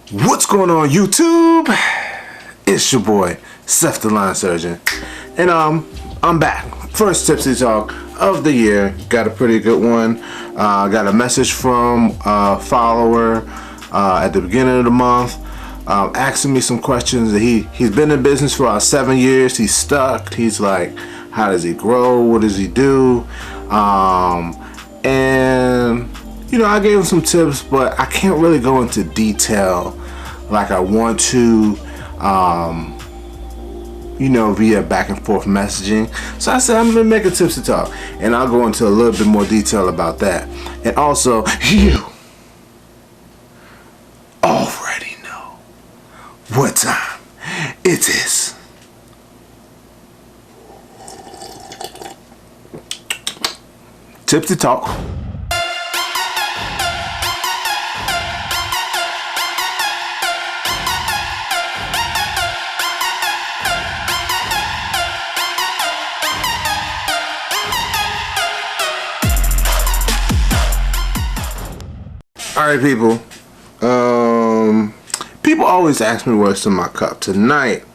What's going on, YouTube? It's your boy Seth the Line Surgeon, and I'm back. First Tipsy talk of the year. Got a pretty good one. Got a message from a follower at the beginning of the month, asking me some questions. He's been in business for about 7 years. He's stuck. He's like, how does he grow? What does he do? And you know, I gave him some tips, but I can't really go into detail like I want to, you know, via back and forth messaging. So I said I'm gonna make a Tipsy talk, and I'll go into a little bit more detail about that. And also, you already know what time it is. Tipsy talk. Alright, people. People always ask me what's in my cup. Tonight,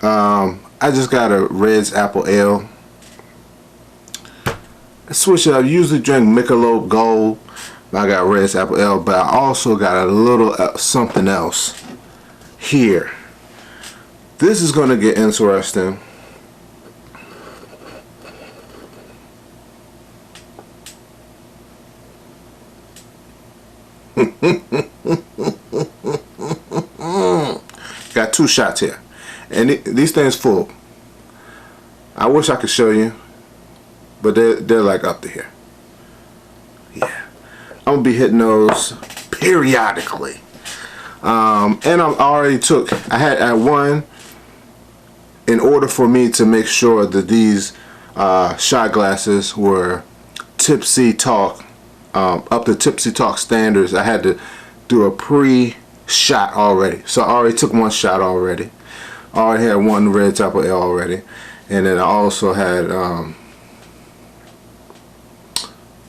I just got a Red's Apple Ale. I switch it up. I usually drink Michelob Gold. I got Red's Apple Ale, but I also got a little something else here. This is going to get interesting. Got 2 shots here, and these things full. I wish I could show you, but they're like up to here. Yeah, I'm gonna be hitting those periodically. And I had one in order for me to make sure that these shot glasses were Tipsy Talk, up to Tipsy Talk standards. I had to do a pre-shot already. So I already took 1 shot already. I already had 1 Red's Apple Ale already. And then I also had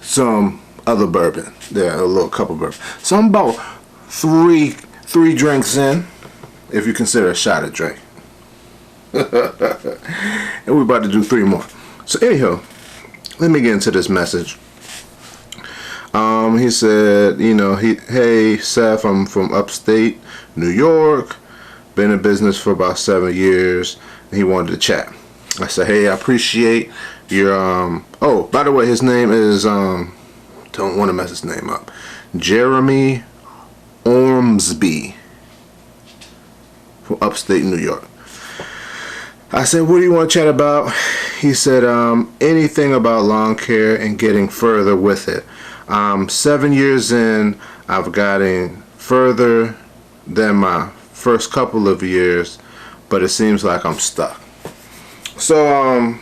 some other bourbon. There, a little cup of bourbon. So I'm about three drinks in, if you consider a shot a drink. And we're about to do 3 more. So anyhow, let me get into this message. He said, you know, hey Seth, I'm from upstate New York, been in business for about 7 years, and he wanted to chat. I said, hey, I appreciate your, oh, by the way, his name is, don't want to mess his name up, Jeremy Ormsby from upstate New York. I said, what do you want to chat about? He said, anything about lawn care and getting further with it. 7 years in, I've gotten further than my first couple of years, but it seems like I'm stuck. So,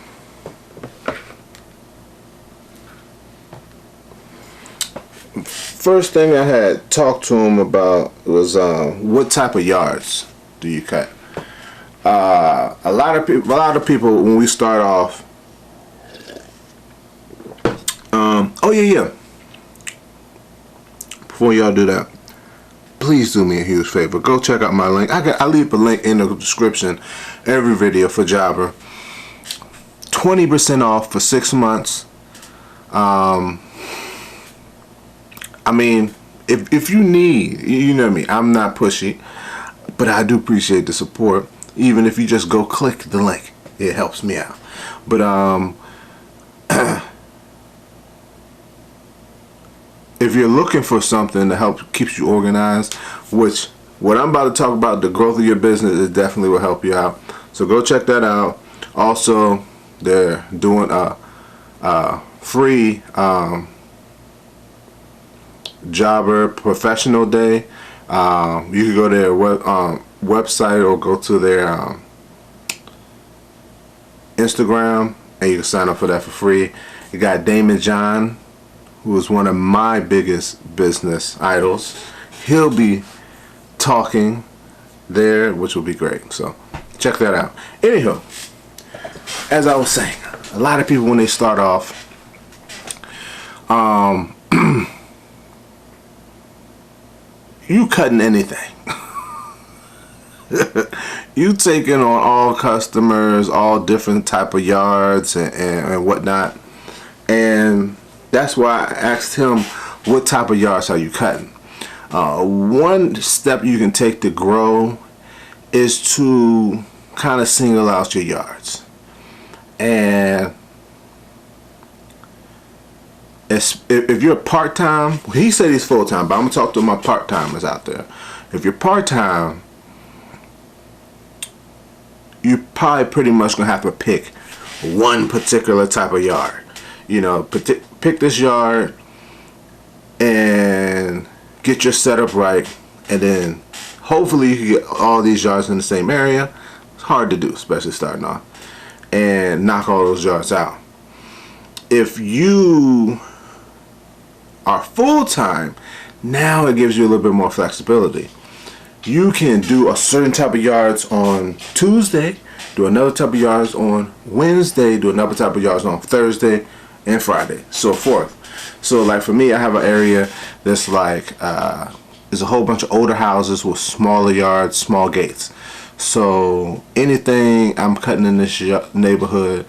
first thing I had talked to him about was what type of yards do you cut? A lot of people when we start off, oh yeah. Before y'all do that, please do me a huge favor. Go check out my link. I leave a link in the description every video for Jobber. 20% off for 6 months. I mean, if you need, you know me, I'm not pushy, but I do appreciate the support. Even if you just go click the link, it helps me out. But if you're looking for something to help keep you organized, which what I'm about to talk about, the growth of your business, it definitely will help you out. So go check that out. Also, they're doing a free Jobber Professional Day. You can go to their website or go to their Instagram, and you can sign up for that for free. You got Damon John, who is one of my biggest business idols. He'll be talking there, which will be great. So check that out. Anywho, as I was saying, a lot of people when they start off, you cutting anything. You taking on all customers, all different type of yards and whatnot. And that's why I asked him, what type of yards are you cutting? One step you can take to grow is to kind of single out your yards. And if you're part-time, he said he's full-time, but I'm going to talk to my part-timers out there. If you're part-time, you're probably pretty much going to have to pick one particular type of yard. You know, pick this yard and get your setup right, and then hopefully you can get all these yards in the same area. It's hard to do, especially starting off, and knock all those yards out. If you are full-time, now it gives you a little bit more flexibility. You can do a certain type of yards on Tuesday, do another type of yards on Wednesday, do another type of yards on Thursday and Friday, so forth. So like for me, I have an area that's like there's a whole bunch of older houses with smaller yards, small gates. So anything I'm cutting in this neighborhood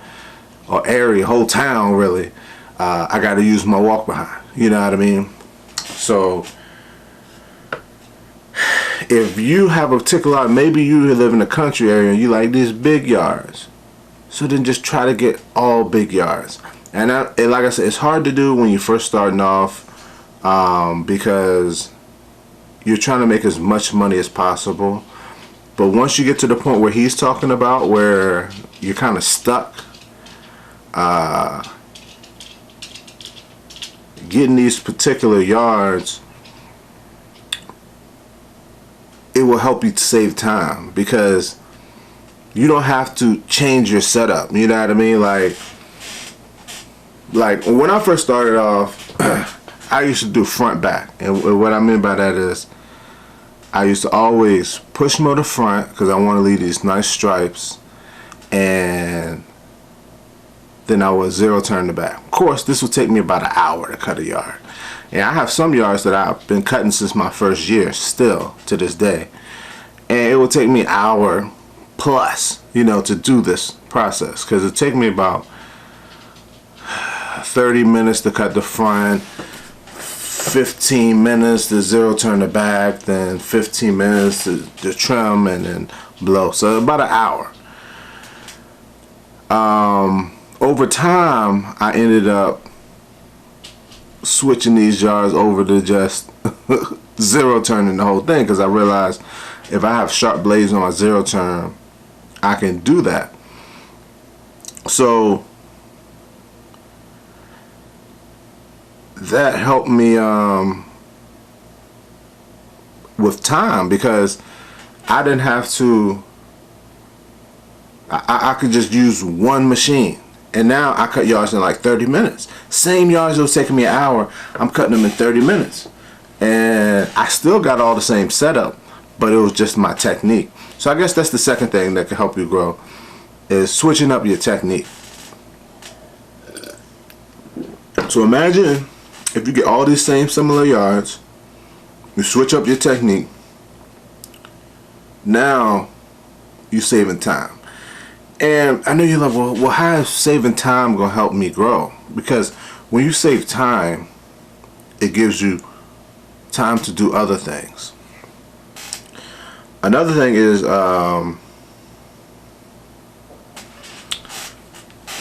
or area, whole town really, I got to use my walk behind. You know what I mean? So if you have a particular, maybe you live in a country area and you like these big yards, so then just try to get all big yards. And like I said, it's hard to do when you're first starting off, because you're trying to make as much money as possible. But once you get to the point where he's talking about, where you're kind of stuck, getting these particular yards, it will help you to save time, because you don't have to change your setup. You know what I mean? Like when I first started off, I used to do front back, and what I mean by that is I used to always push motor front because I want to leave these nice stripes, and then I would zero turn the back. Of course, this would take me about an hour to cut a yard, and I have some yards that I've been cutting since my first year, still to this day, and it would take me an hour plus, you know, to do this process, because it take me about 30 minutes to cut the front, 15 minutes to zero turn the back, then 15 minutes to trim and then blow. So about an hour. Over time, I ended up switching these yards over to just zero turning the whole thing, because I realized if I have sharp blades on my zero turn, I can do that. So that helped me with time, because I didn't have to, I could just use one machine, and now I cut yards in like 30 minutes. Same yards that was taking me an hour, I'm cutting them in 30 minutes, and I still got all the same setup, but it was just my technique. So I guess that's the second thing that can help you grow, is switching up your technique. So imagine if you get all these same similar yards, you switch up your technique, now you're saving time. And I know you're like, well, how is saving time going to help me grow? Because when you save time, it gives you time to do other things. Another thing is, let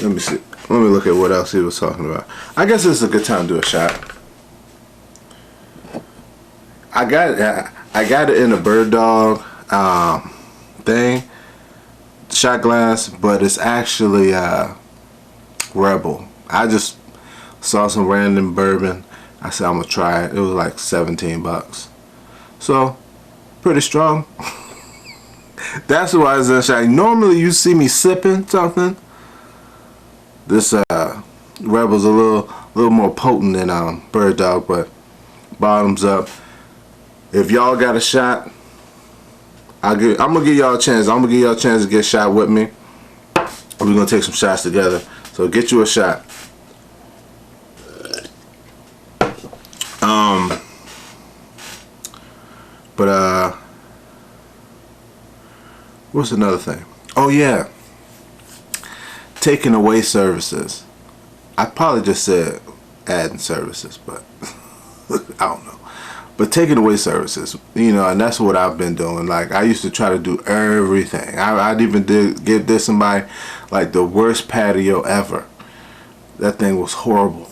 me see. Let me look at what else he was talking about. I guess this is a good time to do a shot. I got it in a bird dog thing, shot glass, but it's actually Rebel. I just saw some random bourbon. I said I'm gonna try it. It was like 17 bucks. So pretty strong. That's why it's in a shot. Normally you see me sipping something. This Rebel's a little more potent than Bird Dog, but bottoms up. If y'all got a shot, I'm gonna give y'all a chance. I'm gonna give y'all a chance to get a shot with me. We're gonna take some shots together. So get you a shot. What's another thing? Oh yeah, taking away services. I probably just said adding services, but I don't know. But taking away services, you know, and that's what I've been doing. Like, I used to try to do everything. I'd even give somebody like the worst patio ever. That thing was horrible.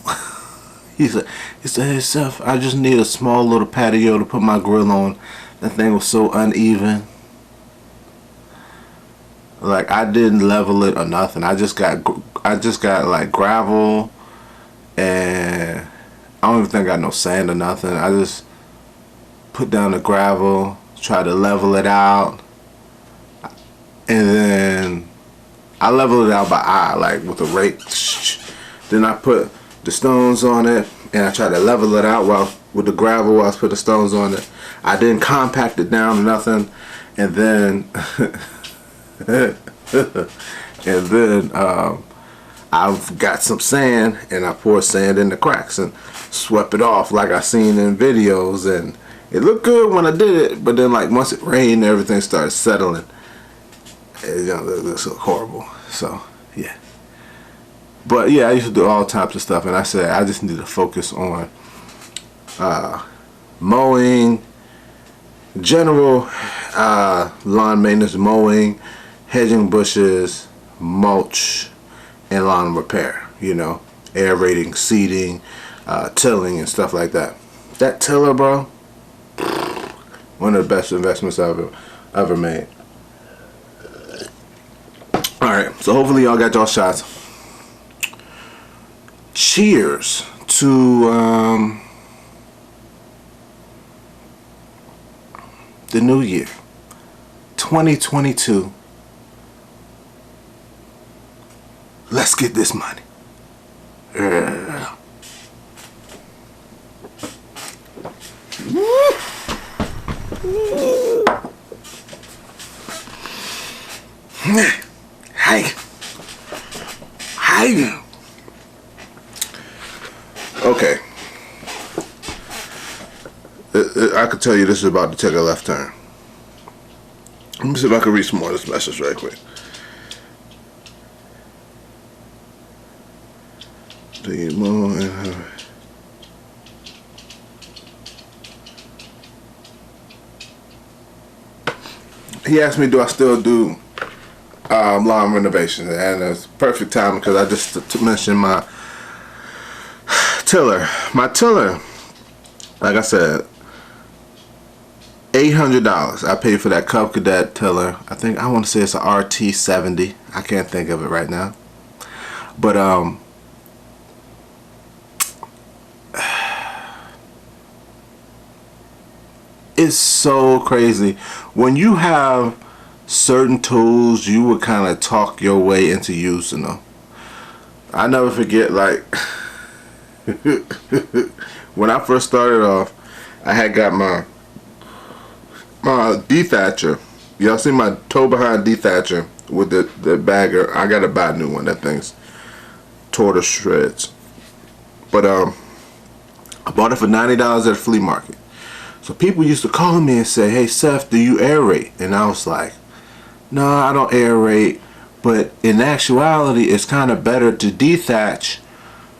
he said, hey Seth, I just need a small little patio to put my grill on. That thing was so uneven. Like, I didn't level it or nothing. I just got like gravel, and I don't even think I got no sand or nothing. I just put down the gravel, try to level it out, and then I leveled it out by eye, like with a rake. Then I put the stones on it, and I tried to level it out with the gravel while I put the stones on it. I didn't compact it down or nothing, and then I've got some sand, and I poured sand in the cracks and swept it off like I seen in videos, and it looked good when I did it, but then like once it rained, everything started settling. It, you know, it looks horrible. So yeah. But yeah, I used to do all types of stuff, and I said I just need to focus on mowing, general lawn maintenance, mowing, hedging bushes, mulch, and lawn repair. You know, aerating, seeding, tilling, and stuff like that. That tiller, bro, one of the best investments I've ever made. Alright, so hopefully y'all got y'all shots. Cheers to the new year, 2022. Let's get this money. Yeah. Hey. Okay. I could tell you this is about to take a left turn. Let me see if I can read some more of this message right quick. He asked me, do I still do lawn renovations? And it's perfect time because I just mentioned my tiller. My tiller, like I said, $800. I paid for that Cub Cadet tiller. I think, I want to say it's a RT70. I can't think of it right now. But it's so crazy. When you have certain tools, you would kind of talk your way into using them. I never forget, like, when I first started off, I had got my dethatcher. Y'all see my toe behind dethatcher with the bagger. I gotta buy a new one. That thing's tore to shreds. But I bought it for $90 at a flea market. So people used to call me and say, hey Seth, do you aerate? And I was like, no, I don't aerate. But in actuality, it's kind of better to dethatch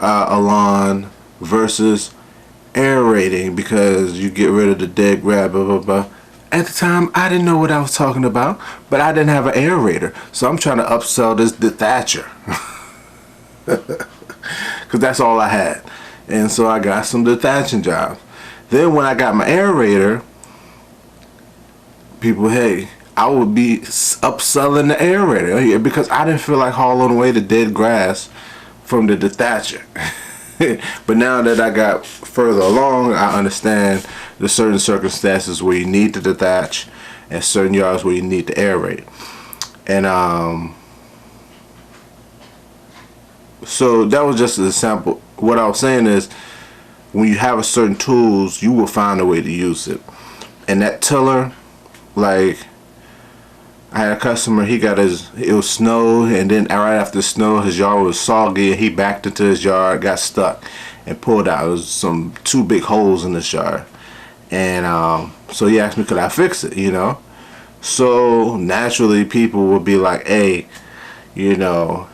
a lawn versus aerating, because you get rid of the dead grass, blah blah blah. At the time, I didn't know what I was talking about, but I didn't have an aerator, so I'm trying to upsell this dethatcher because that's all I had. And so I got some dethatching jobs. Then when I got my aerator, people, hey, I would be upselling the aerator because I didn't feel like hauling away the dead grass from the dethatcher. But now that I got further along, I understand the certain circumstances where you need to detach and certain yards where you need to aerate. And so that was just an example. What I was saying is, when you have a certain tools, you will find a way to use it. And that tiller, like, I had a customer, he got it was snow, and then right after the snow, his yard was soggy, and he backed into his yard, got stuck, and pulled out. It was two big holes in his yard. And so he asked me, could I fix it, you know? So naturally people will be like, hey, you know,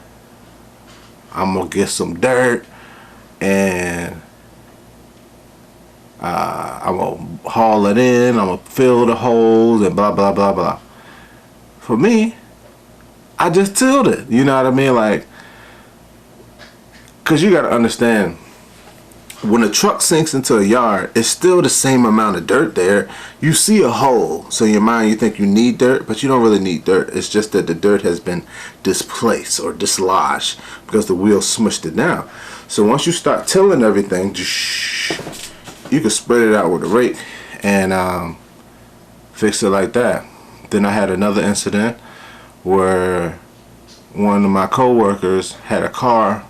I'm gonna get some dirt and I'm gonna haul it in, I'm gonna fill the holes and blah blah blah blah. For me, I just tilled it, you know what I mean? Like, cause you gotta understand, when a truck sinks into a yard, it's still the same amount of dirt there. You see a hole, so in your mind you think you need dirt, but you don't really need dirt. It's just that the dirt has been displaced or dislodged because the wheel smushed it down. So once you start tilling everything, you can spread it out with a rake and fix it like that. Then I had another incident where one of my co-workers had a car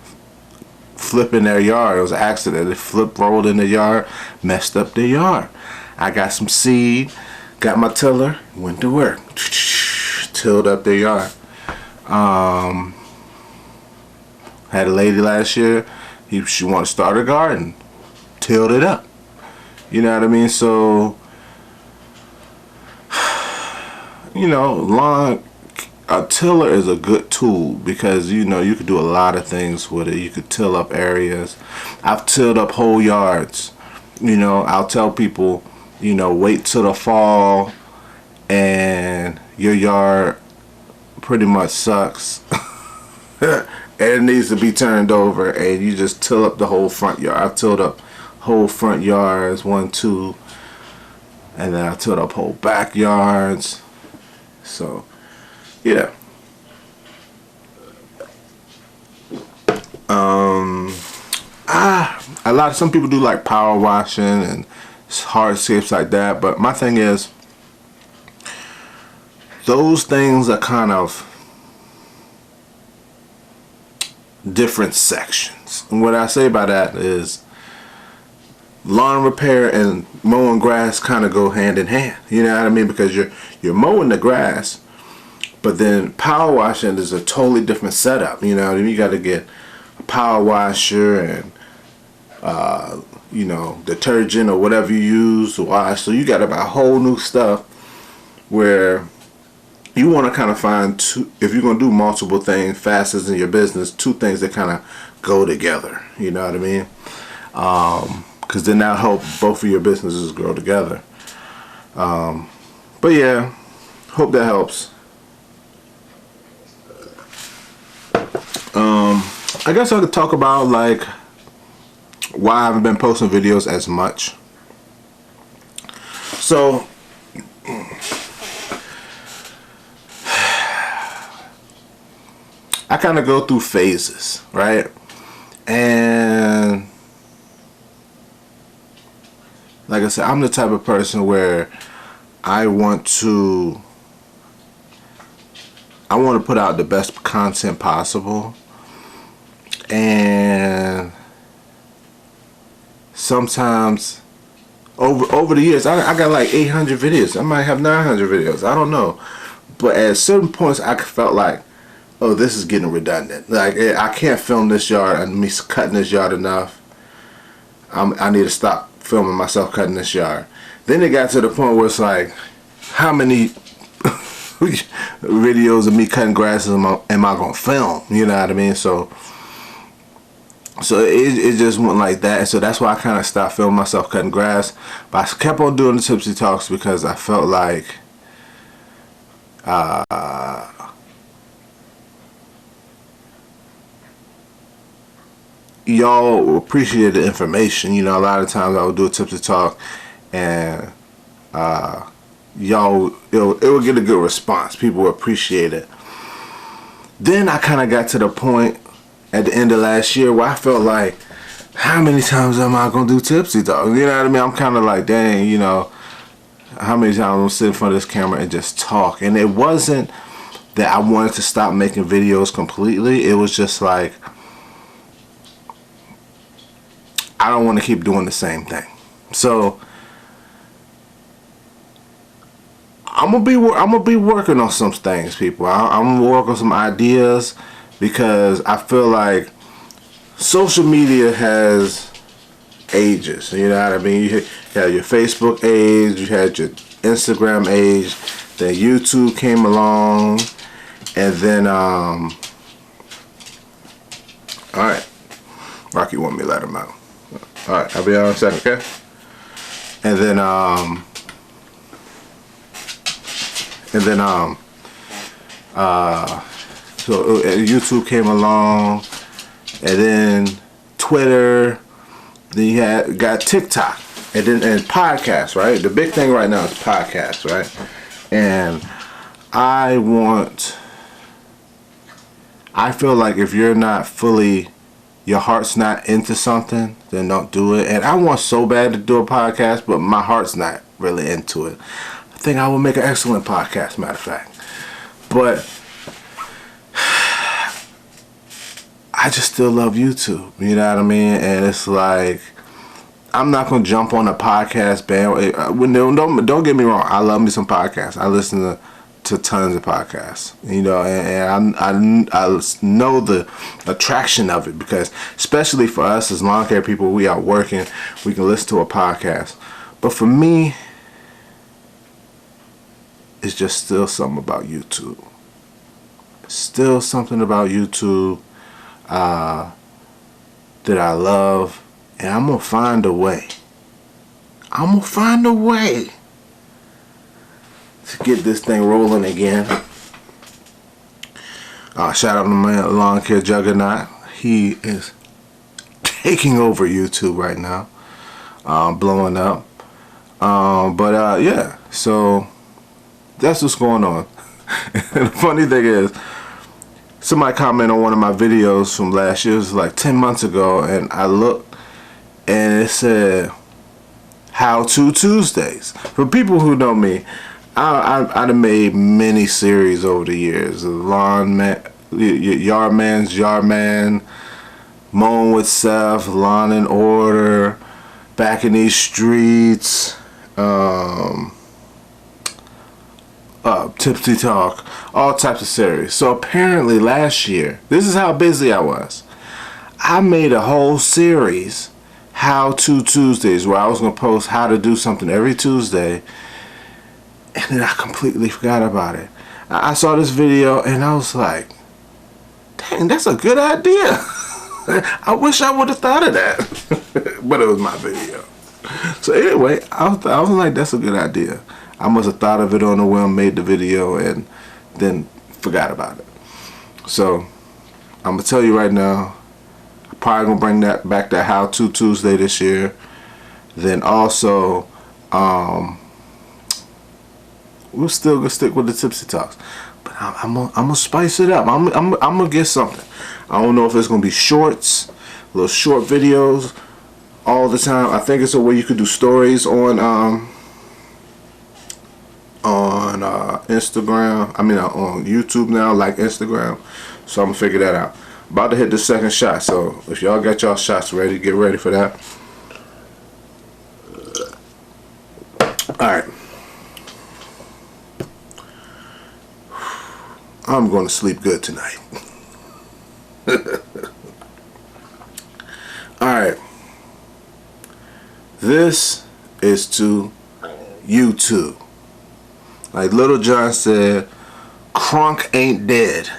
flip in their yard. It was an accident. It flipped, rolled in the yard, messed up their yard. I got some seed, got my tiller, went to work, tilled up their yard. Had a lady last year, she wanted to start a garden, tilled it up. You know what I mean? So, you know, a tiller is a good tool because, you know, you could do a lot of things with it. You could till up areas. I've tilled up whole yards. You know, I'll tell people, you know, wait till the fall and your yard pretty much sucks. And it needs to be turned over and you just till up the whole front yard. I've tilled up whole front yards, 1, 2, and then I tilled up whole backyards. So, yeah. Some people do like power washing and hardscapes like that, but my thing is, those things are kind of different sections. And what I say by that is, lawn repair and mowing grass kind of go hand in hand. You know what I mean? Because you're mowing the grass, but then power washing is a totally different setup. You know what I mean? You got to get a power washer and you know, detergent or whatever you use to wash. So you got to buy whole new stuff where you want to kind of find two, if you're going to do multiple things, facets in your business, two things that kind of go together. You know what I mean? Because then that'll help both of your businesses grow together. But yeah, hope that helps. I guess I could talk about like why I haven't been posting videos as much. So I kind of go through phases, right? And like I said, I'm the type of person where I want to put out the best content possible, and sometimes over the years I got like 800 videos. I might have 900 videos. I don't know, but at certain points I felt like, oh, this is getting redundant. Like, I can't film this yard and me cutting this yard enough. I need to stop filming myself cutting this yard. Then it got to the point where it's like, how many videos of me cutting grass am I gonna film? You know what I mean? So it just went like that. So that's why I kind of stopped filming myself cutting grass. But I kept on doing the Tipsy Talks because I felt like y'all appreciate the information. You know, a lot of times I would do a Tipsy Talk and y'all, it would get a good response. People would appreciate it. Then I kind of got to the point at the end of last year where I felt like, how many times am I gonna do Tipsy Talk? You know what I mean? I'm kind of like, dang, you know, how many times I'm gonna sit in front of this camera and just talk? And it wasn't that I wanted to stop making videos completely. It was just like, I don't want to keep doing the same thing. So I'm gonna be working on some things, people. I'm gonna work on some ideas, because I feel like social media has ages. You know what I mean? You had your Facebook age, you had your Instagram age. Then YouTube came along, and then alright. Rocky want me to let him out. Alright, I'll be out in a second, okay? And then so YouTube came along, and then Twitter, then you got TikTok, and then podcasts, right? The big thing right now is podcasts, right? And I feel like if you're not fully, your heart's not into something, then don't do it. And I want so bad to do a podcast, but my heart's not really into it. I think I will make an excellent podcast, matter of fact. But I just still love YouTube, you know what I mean? And it's like, I'm not gonna jump on a podcast band. Don't get me wrong, I love me some podcasts. I listen to tons of podcasts, you know, and I know the attraction of it, because especially for us as lawn care people, we are working, we can listen to a podcast. But for me, it's just still something about YouTube. Still something about YouTube that I love, and I'm gonna find a way. I'm gonna find a way to get this thing rolling again. Shout out to my lawn care juggernaut. He is taking over YouTube right now, blowing up. Yeah, so that's what's going on. And the funny thing is, somebody commented on one of my videos from last year, it was like 10 months ago, and I looked and it said How To Tuesdays. For people who know me, I've made many series over the years. Lawn Man, Yard Man's Yard Man, Mowing with Seth, Lawn and Order, Back in These Streets, Tipsy Talk, all types of series. So apparently last year, this is how busy I was, I made a whole series, How To Tuesdays, where I was going to post how to do something every Tuesday, and then I completely forgot about it. I saw this video and I was like, dang, that's a good idea. I wish I would have thought of that. But it was my video. So anyway, I was like, that's a good idea. I must have thought of it on the whim, made the video, and then forgot about it. So I'm gonna tell you right now, I'm probably gonna bring that back, to How To Tuesday this year. Then also, we're still gonna stick with the Tipsy Talks, but I'm gonna spice it up. I'm gonna get something. I don't know if it's gonna be shorts, little short videos all the time. I think it's a way you could do stories on Instagram. I mean on YouTube now, like Instagram. So I'm gonna figure that out. About to hit the second shot, so if y'all got y'all shots ready, get ready for that. Alright, I'm going to sleep good tonight. Alright, this is to YouTube. Like Little John said, Crunk ain't dead.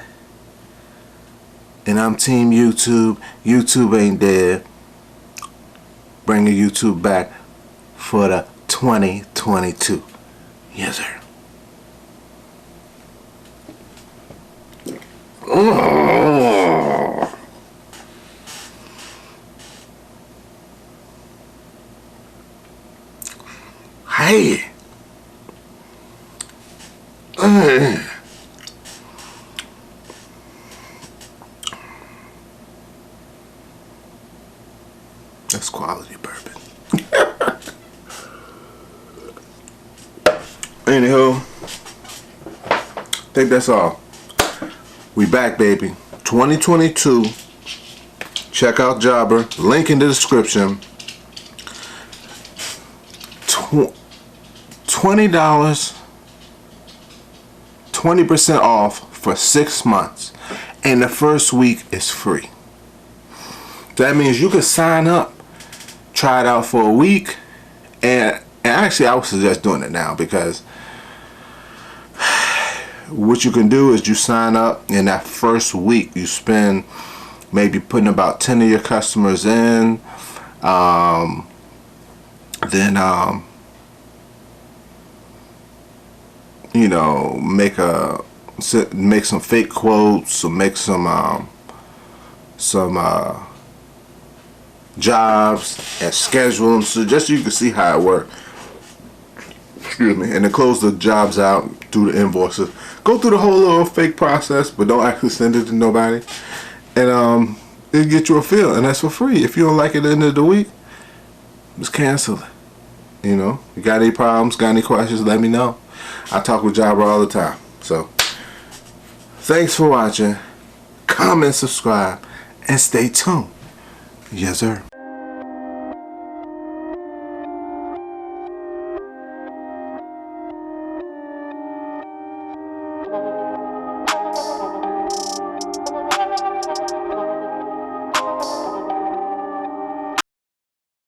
And I'm team YouTube. YouTube ain't dead. Bringing YouTube back for the 2022. Yes, sir. Oh. Hey. That's quality bourbon. Anywho, I think that's all. We back, baby. 2022. Check out Jobber. Link in the description. $20. 20% off for 6 months. And the first week is free. That means you can sign up, try it out for a week, and And actually, I would suggest doing it now, because what you can do is you sign up, in that first week you spend maybe putting about 10 of your customers in, then you know, make some fake quotes, or make some jobs and schedule them, so just so you can see how it works. Excuse me. And then close the jobs out through the invoices. Go through the whole little fake process, but don't actually send it to nobody. And it'll get you a feel, and that's for free. If you don't like it at the end of the week, just cancel it. You know, you got any problems, got any questions, let me know. I talk with Jabber all the time. So, thanks for watching. Comment, subscribe, and stay tuned. Yes, sir.